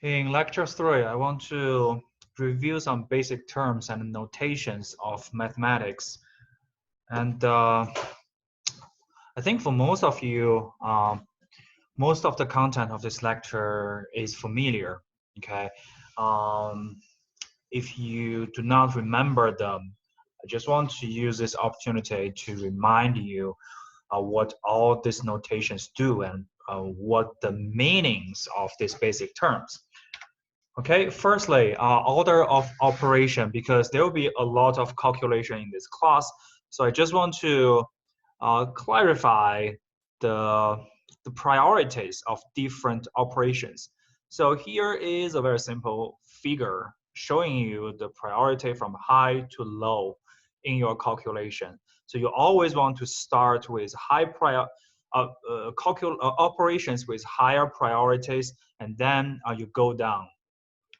In lecture 3, I want to review some basic terms and notations of mathematics. And I think for most of you, most of the content of this lecture is familiar, okay? Um, if you do not remember them, I just want to use this opportunity to remind you what all these notations do and what the meanings of these basic terms. Okay, firstly, order of operation, because there will be a lot of calculation in this class. So I just want to clarify the, the priorities of different operations. So here is a very simple figure showing you the priority from high to low in your calculation. So you always want to start with operations with higher priorities, and then you go down.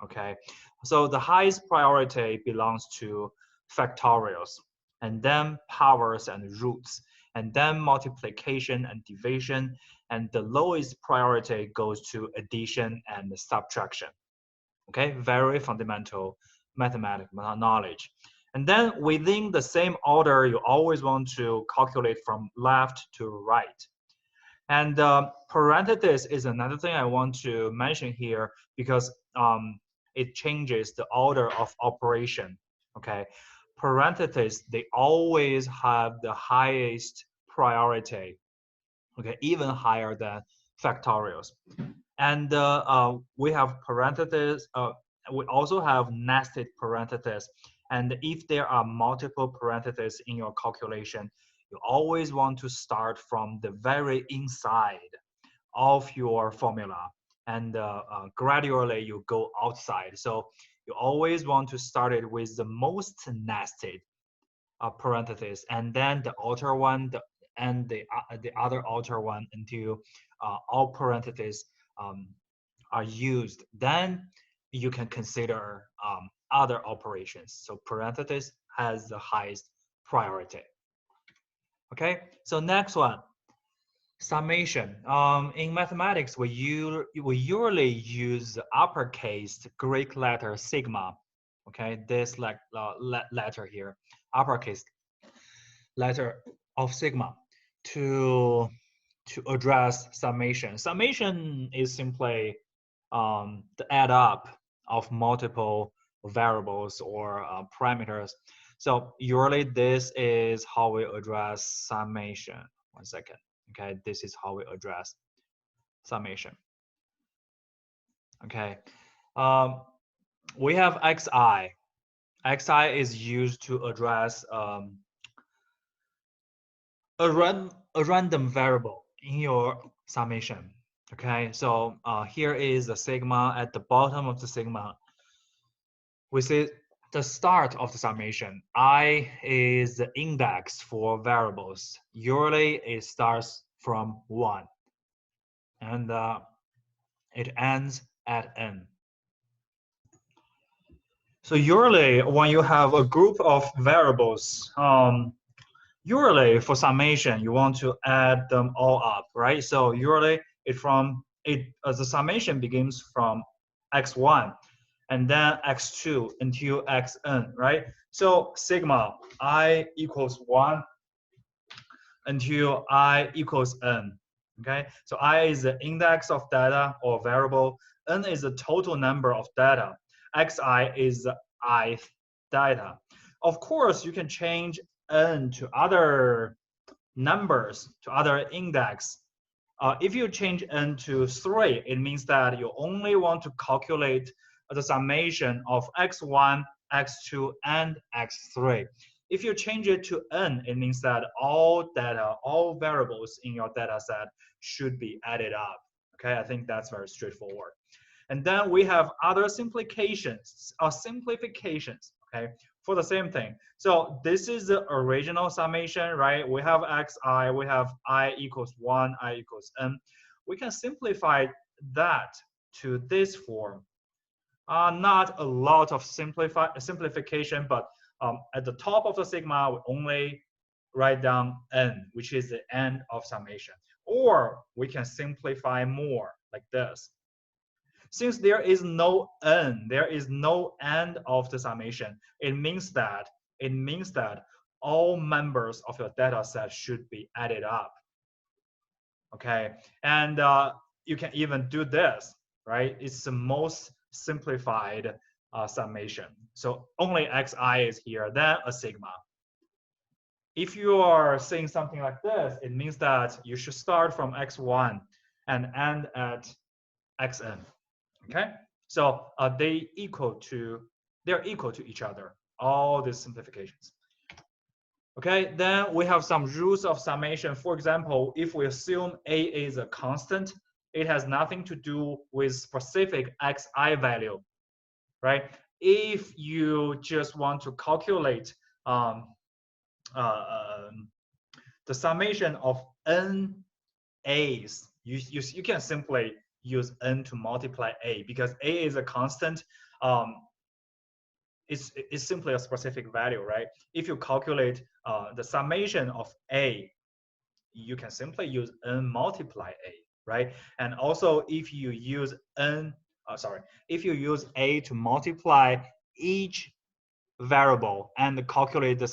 Okay, so the highest priority belongs to factorials, and then powers and roots, and then multiplication and division, and the lowest priority goes to addition and subtraction. Okay, very fundamental mathematical knowledge. And then within the same order, you always want to calculate from left to right. And parenthesis is another thing I want to mention here, because it changes the order of operation. Okay, parentheses, they always have the highest priority. Okay, even higher than factorials. And we have parentheses. We also have nested parentheses. And if there are multiple parentheses in your calculation, you always want to start from the very inside of your formula, and gradually you go outside. So you always want to start it with the most nested parentheses, and then the outer one, and the other outer one, until all parentheses um, are used. Then you can consider other operations. So parentheses has the highest priority. Okay, so next one, summation. In mathematics, we usually use the uppercase Greek letter sigma. Okay, this letter here, uppercase letter of sigma, to address summation. Summation is simply the add up of multiple variables or parameters. So usually this is how we address summation. One second. Okay, this is how we address summation. Okay, um, we have xi. Xi is used to address a random variable in your summation. Okay, so here is the sigma. At the bottom of the sigma, we see the start of the summation. I is the index for variables. Usually it starts from 1, and it ends at n. So usually when you have a group of variables, usually for summation, you want to add them all up, right? So usually the summation begins from x1 and then x2 until xn, right? So sigma I equals 1 until I equals n, okay? So I is the index of data or variable, n is the total number of data, xi is the ith data. Of course, you can change n to other numbers, to other index. If you change n to 3, it means that you only want to calculate the summation of x1, x2, and x3. If you change it to n, it means that all data, all variables in your data set should be added up. Okay, I think that's very straightforward. And then we have other simplifications, okay, for the same thing. So this is the original summation, right? We have xi, we have I equals 1, I equals n. We can simplify that to this form. Not a lot of simplification, but at the top of the sigma, we only write down n, which is the end of summation. Or we can simplify more like this. Since there is no n, there is no end of the summation, it means that all members of your data set should be added up. Okay, and you can even do this, right? It's the most simplified summation. So only xi is here, then a sigma. If you are saying something like this, it means that you should start from x1 and end at xn. Okay, so they're equal to each other, all these simplifications. Okay, then we have some rules of summation. For example, if we assume a is a constant, it has nothing to do with specific xi value, right? If you just want to calculate the summation of n a's, you can simply use n to multiply a, because a is a constant. It's simply a specific value, right? If you calculate the summation of a, you can simply use n multiply a, right? And also, if you use if you use a to multiply each variable and calculate the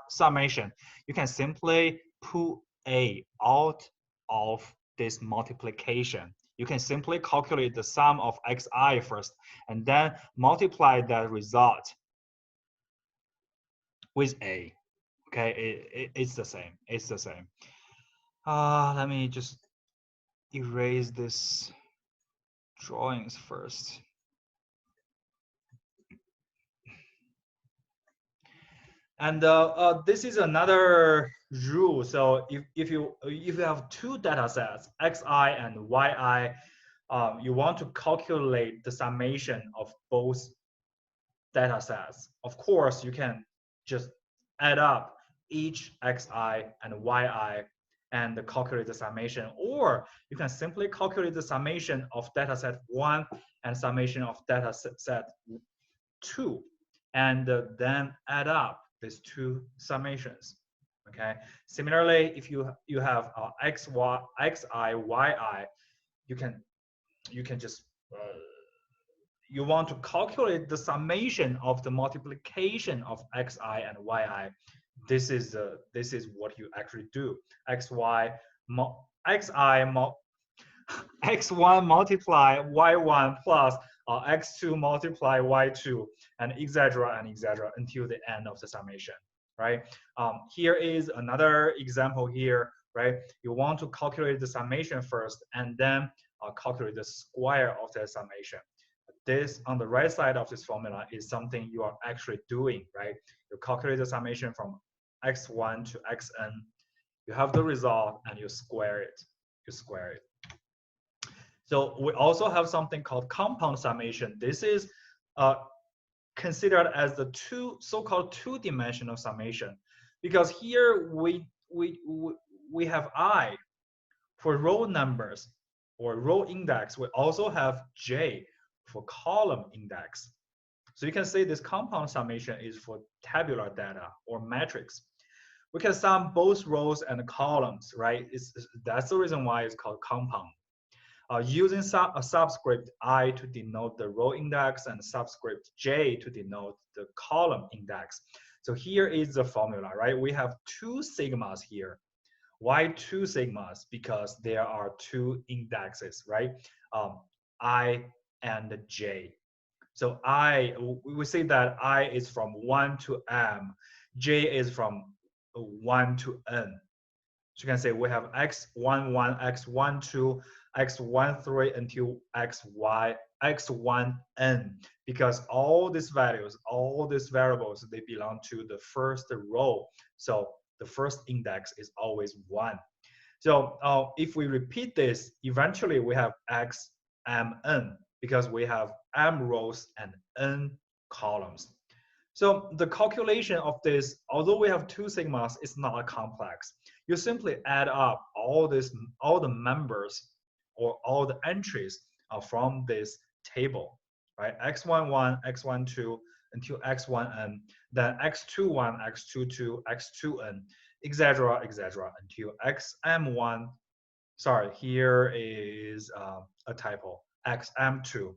summation, you can simply pull a out of this multiplication. You can simply calculate the sum of xi first and then multiply that result with a. Okay, it's the same. It's the same. Let me just erase this drawings first. And this is another rule. So if you have two data sets, xi and yi, you want to calculate the summation of both data sets. Of course, you can just add up each xi and yi and calculate the summation, or you can simply calculate the summation of data set 1 and summation of data set 2, and then add up these two summations. Okay. Similarly, if you have xi, yi, you can just you want to calculate the summation of the multiplication of xi and yi. This is what you actually do. X1 multiply y1 plus x2 multiply y2, and etc. until the end of the summation, right? Here is another example here, right? You want to calculate the summation first and then calculate the square of the summation. This on the right side of this formula is something you are actually doing, right? You calculate the summation from x1 to xn, you have the result and you square it. So we also have something called compound summation. This is considered as the so-called two-dimensional summation, because here we have I for row numbers or row index. We also have J for column index. So you can say this compound summation is for tabular data or matrix. We can sum both rows and columns, right? That's the reason why it's called compound. Using a subscript I to denote the row index and subscript J to denote the column index. So here is the formula, right? We have two sigmas here. Why two sigmas? Because there are two indexes, right? I and J. So we say that I is from 1 to m, J is from 1 to n. So you can say we have x11, x12, x13 until x1n, because all these values, all these variables, they belong to the first row. So the first index is always 1. So if we repeat this, eventually we have xmn, because we have m rows and n columns. So the calculation of this, although we have two sigmas, it's not complex. You simply add up all the members or all the entries from this table, right? x11, x12 until x1n, then x21, x22, x2n, etc., until xm1. Sorry, here is a typo. xm2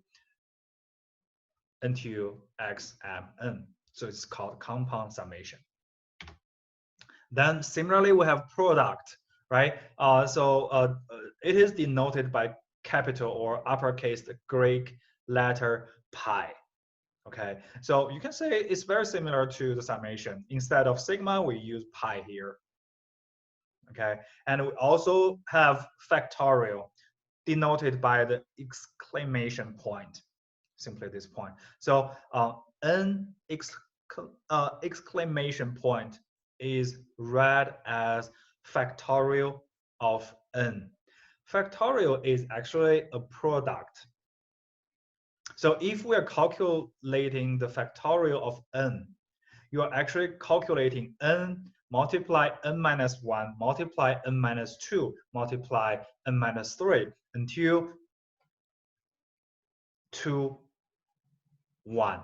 until xmn. So it's called compound summation. Then similarly, we have product, right? It is denoted by capital or uppercase the Greek letter pi. Okay, so you can say it's very similar to the summation. Instead of sigma, we use pi here. Okay, and we also have factorial denoted by the exclamation point, simply this point. So n exclamation point is read as factorial of n. Factorial is actually a product. So if we are calculating the factorial of n, you are actually calculating n multiply n minus 1 multiply n minus 2 multiply n minus 3 until 2, 1.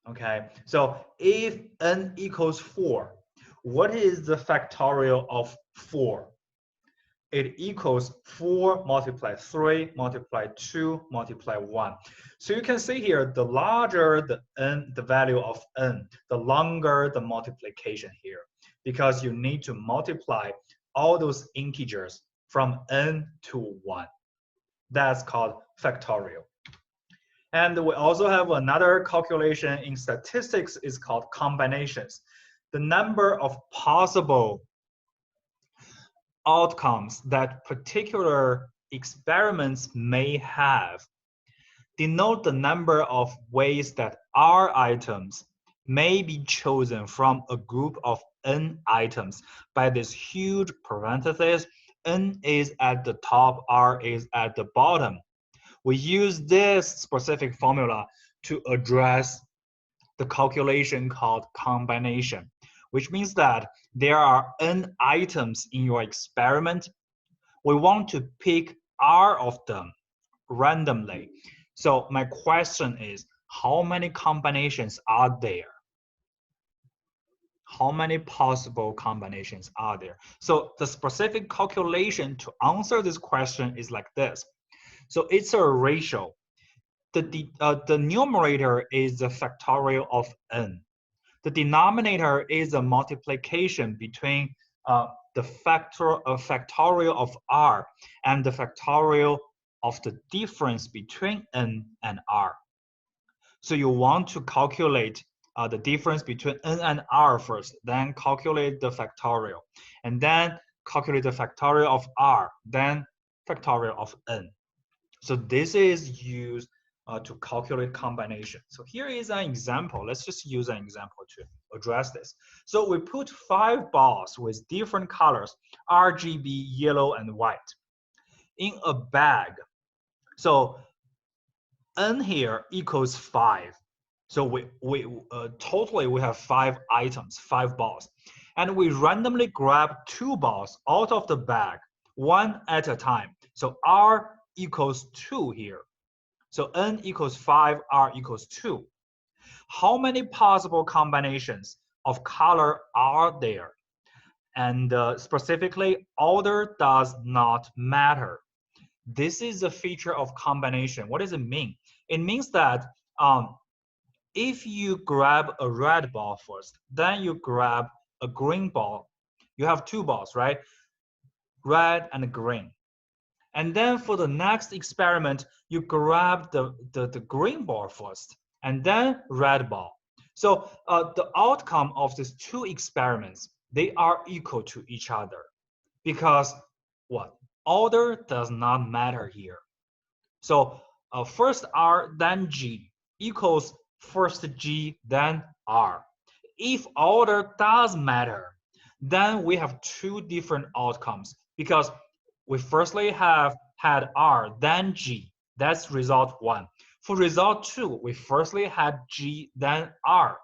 Okay, so if n equals 4, what is the factorial of 4? It equals 4 multiply 3 multiply 2 multiply 1. So you can see here, the larger the n, the value of n, the longer the multiplication here, because you need to multiply all those integers from n to 1. That's called factorial. And we also have another calculation in statistics is called combinations. The number of possible outcomes that particular experiments may have denote the number of ways that R items may be chosen from a group of N items by this huge parenthesis. N is at the top, R is at the bottom. We use this specific formula to address the calculation called combination, which means that there are n items in your experiment. We want to pick R of them randomly. So my question is, how many combinations are there? How many possible combinations are there? So the specific calculation to answer this question is like this. So it's a ratio. The numerator is the factorial of n. The denominator is a multiplication between the factorial of r and the factorial of the difference between n and r. So you want to calculate the difference between n and r first, then calculate the factorial, and then calculate the factorial of r, then factorial of n. So this is used to calculate combination. So here is an example. Let's just use an example to address this. So we put 5 balls with different colors, RGB, yellow, and white, in a bag. So n here equals 5. So totally we have 5 items, 5 balls. And we randomly grab 2 balls out of the bag, one at a time. So R equals 2 here. So n equals 5, R equals 2. How many possible combinations of color are there? And specifically, order does not matter. This is a feature of combination. What does it mean? It means that if you grab a red ball first, then you grab a green ball. You have 2 balls, right? Red and green. And then for the next experiment, you grab the green ball first, and then red ball. So the outcome of these 2 experiments, they are equal to each other. Because what? Order does not matter here. So first R, then G equals first G, then R. If order does matter, then we have 2 different outcomes, because we firstly have had R, then G. That's result 1. For result 2, we firstly had G, then R.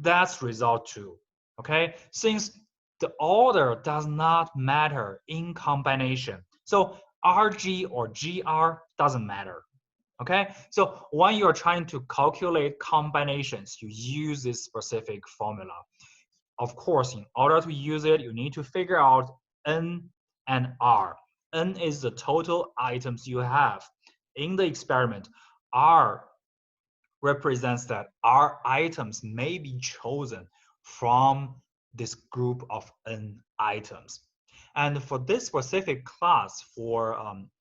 That's result 2. Okay? Since the order does not matter in combination, so RG or GR doesn't matter. Okay? So when you're trying to calculate combinations, you use this specific formula. Of course, in order to use it, you need to figure out N and R. N is the total items you have. in the experiment, R represents that R items may be chosen from this group of N items. And for this specific class, for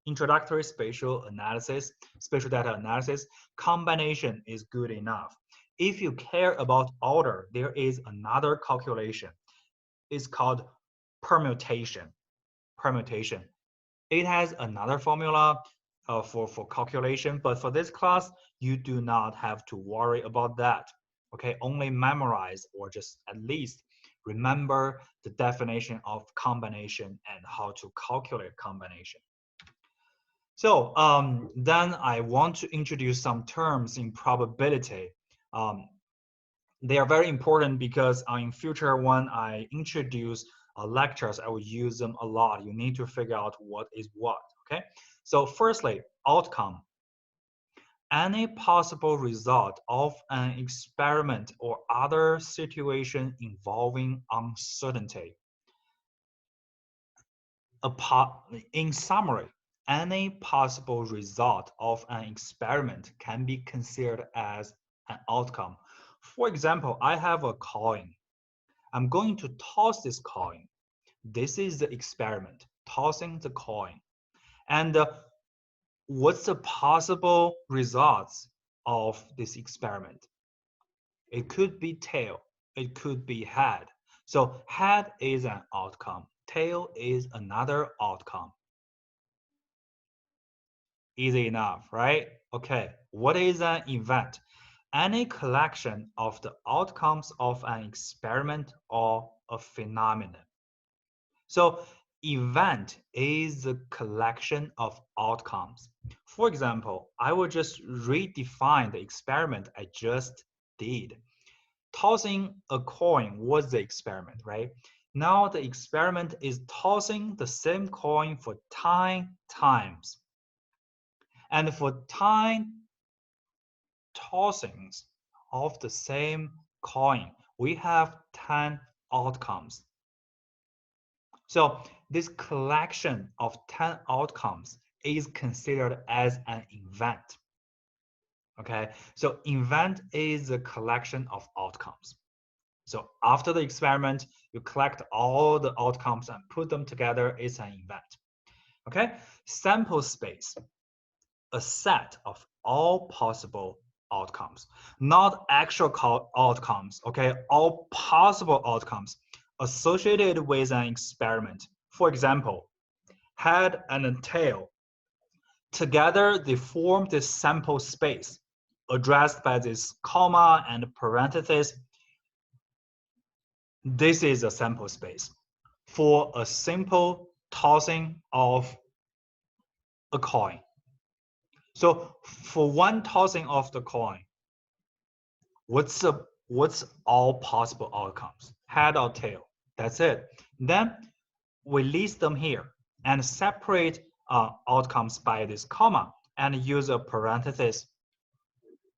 introductory spatial analysis, spatial data analysis, combination is good enough. If you care about order, there is another calculation. It's called permutation. Permutation. It has another formula for calculation, but for this class, you do not have to worry about that. Okay, only memorize or just at least remember the definition of combination and how to calculate combination. So then I want to introduce some terms in probability. They are very important because in future when I introduce lectures, I will use them a lot. You need to figure out what is what, okay? So firstly, outcome. Any possible result of an experiment or other situation involving uncertainty. In summary, any possible result of an experiment can be considered as an outcome. For example, I have a coin. I'm going to toss this coin. This is the experiment, tossing the coin. And what's the possible results of this experiment? It could be tail, it could be head. So head is an outcome, tail is another outcome. Easy enough, right? Okay, what is an event? Any collection of the outcomes of an experiment or a phenomenon. So event is the collection of outcomes. For example, I will just redefine the experiment I just did. Tossing a coin was the experiment, right? Now the experiment is tossing the same coin for 10 times. And for 10 tossings of the same coin, we have 10 outcomes. So this collection of 10 outcomes is considered as an event. Okay, so event is a collection of outcomes. So after the experiment, you collect all the outcomes and put them together, it's an event. Okay, sample space, a set of all possible outcomes, not actual outcomes, okay, all possible outcomes associated with an experiment. For example, head and tail. Together, they form this sample space addressed by this comma and parenthesis. This is a sample space for a simple tossing of a coin. So for one tossing of the coin, what's all possible outcomes? Head or tail? That's it. Then we list them here and separate outcomes by this comma and use a parenthesis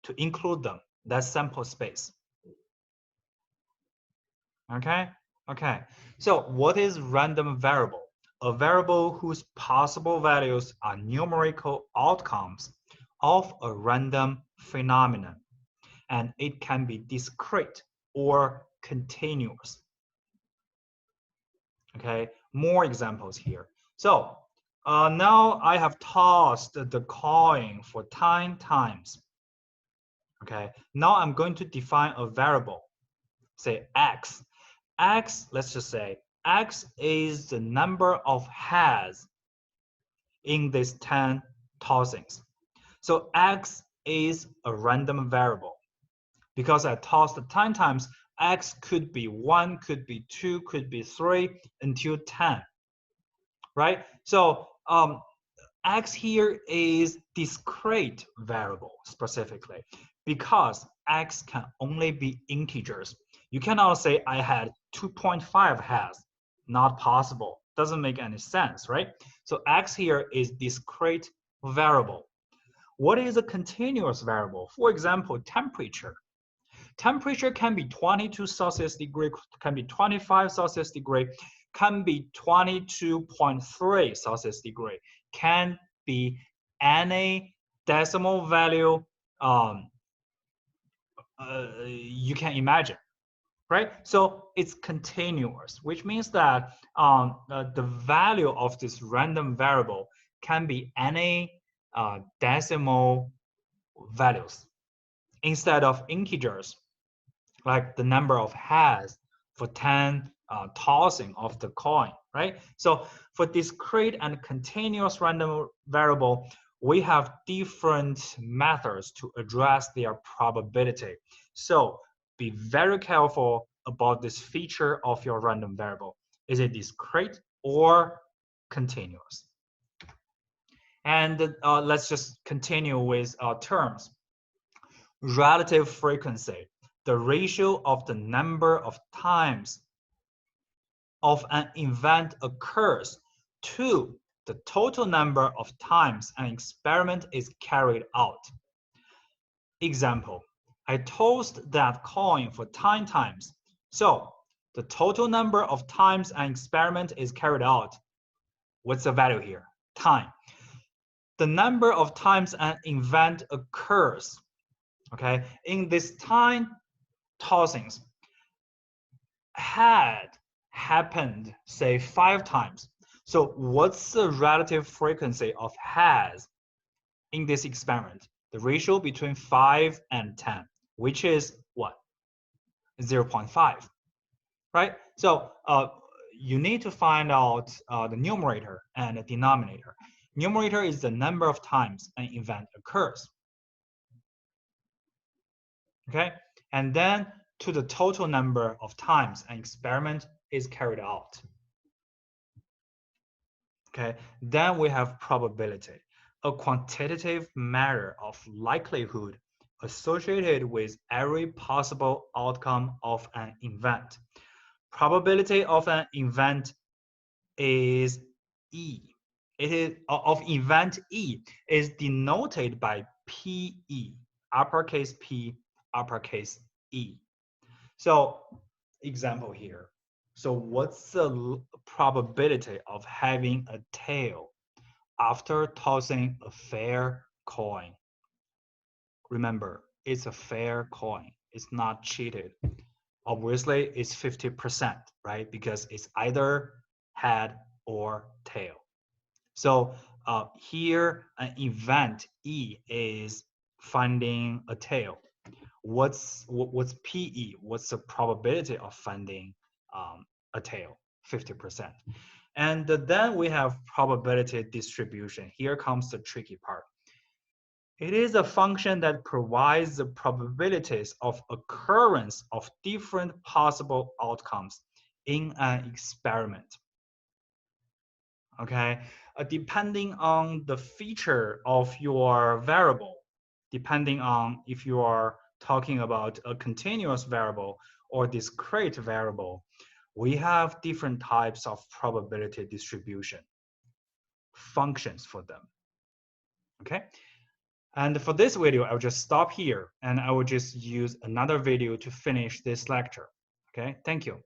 to include them. That's sample space. Okay. So what is random variable? A variable whose possible values are numerical outcomes of a random phenomenon, and it can be discrete or continuous. Okay, more examples here. So now I have tossed the coin for 10 times. Okay, now I'm going to define a variable, say x. X, let's just say, x is the number of heads in these 10 tossings. So x is a random variable. Because I tossed 10 times, x could be 1, could be 2, could be 3, until 10, right? So x here is discrete variable specifically, because x can only be integers. You cannot say I had 2.5 heads. Not possible. Doesn't make any sense, right? So x here is discrete variable. What is a continuous variable? For example, temperature. Temperature can be 22 Celsius degree, can be 25 Celsius degree, can be 22.3 Celsius degree, can be any decimal value you can imagine, right? So it's continuous, which means that the value of this random variable can be any decimal values instead of integers, like the number of heads for 10 tossing of the coin, right? So for discrete and continuous random variable, we have different methods to address their probability. So be very careful about this feature of your random variable. Is it discrete or continuous? And let's just continue with terms. Relative frequency, the ratio of the number of times of an event occurs to the total number of times an experiment is carried out. Example, I tossed that coin for 10 times. So the total number of times an experiment is carried out. What's the value here? Time. The number of times an event occurs, okay, in this time tossings had happened, say 5 times. So what's the relative frequency of has in this experiment? The ratio between 5 and 10, which is what? 0.5, right? So you need to find out the numerator and the denominator. Numerator is the number of times an event occurs, okay? And then to the total number of times an experiment is carried out. Okay, then we have probability, a quantitative measure of likelihood associated with every possible outcome of an event. Probability of an event is E. It is of event E is denoted by PE, uppercase P, uppercase E. So example here. So what's the probability of having a tail after tossing a fair coin? Remember, it's a fair coin. It's not cheated. Obviously, it's 50%, right? Because it's either head or tail. So here, an event E is finding a tail. What's PE? What's the probability of finding a tail? 50%. And then we have probability distribution. Here comes the tricky part. It is a function that provides the probabilities of occurrence of different possible outcomes in an experiment. Okay, depending on the feature of your variable, depending on if you are talking about a continuous variable or discrete variable, we have different types of probability distribution functions for them. Okay, and for this video, I'll just stop here and I will just use another video to finish this lecture. Okay, thank you.